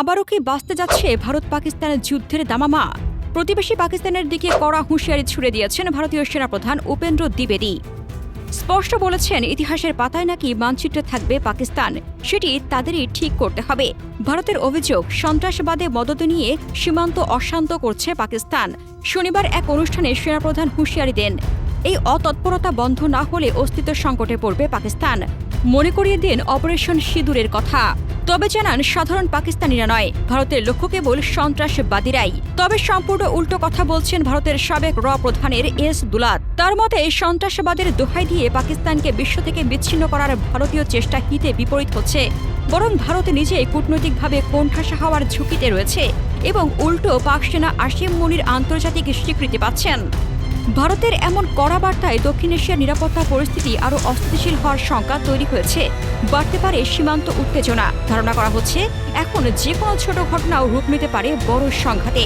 আবারও কি বাঁচতে যাচ্ছে ভারত পাকিস্তানের যুদ্ধের দামামা? প্রতিবেশী পাকিস্তানের দিকে কড়া হুঁশিয়ারি ছুড়ে দিয়েছেন ভারতীয় সেনাপ্রধান উপেন্দ্র দ্বিবেদী। স্পষ্ট বলেছেন, ইতিহাসের পাতায় নাকি মানচিত্রে থাকবে পাকিস্তান, সেটি তাদেরই ঠিক করতে হবে। ভারতের অভিযোগ, সন্ত্রাসবাদে মদত নিয়ে সীমান্ত অশান্ত করছে পাকিস্তান। শনিবার এক অনুষ্ঠানে সেনাপ্রধান হুঁশিয়ারি দেন, এই অতৎপরতা বন্ধ না হলে অস্তিত্ব সংকটে পড়বে পাকিস্তান। মনে করিয়ে দেন অপারেশন সিঁদুরের কথা। তবে জানান, সাধারণ পাকিস্তানিরা নয়, ভারতের লক্ষ্য কেবল সন্ত্রাসবাদীরাই। তবে সম্পূর্ণ উল্টো কথা বলছেন ভারতের সাবেক প্রধানের এস দুলাত। তার মতে, সন্ত্রাসবাদের দোহাই দিয়ে পাকিস্তানকে বিশ্ব থেকে বিচ্ছিন্ন করার ভারতীয় চেষ্টা হিতে বিপরীত হচ্ছে, বরং ভারত নিজে কূটনৈতিকভাবে কোণঠাসা হওয়ার ঝুঁকিতে রয়েছে এবং উল্টো পাক সেনা আসিম মুনির আন্তর্জাতিক স্বীকৃতি পাচ্ছেন। ভারতের এমন কড়া বার্তায় দক্ষিণ এশিয়ার নিরাপত্তা পরিস্থিতি আরও অস্থিতিশীল হওয়ার শঙ্কা তৈরি হয়েছে। বাড়তে পারে সীমান্ত উত্তেজনা। ধারণা করা হচ্ছে, এখন যে কোনো ছোট ঘটনাও রূপ নিতে পারে বড় সংঘাতে।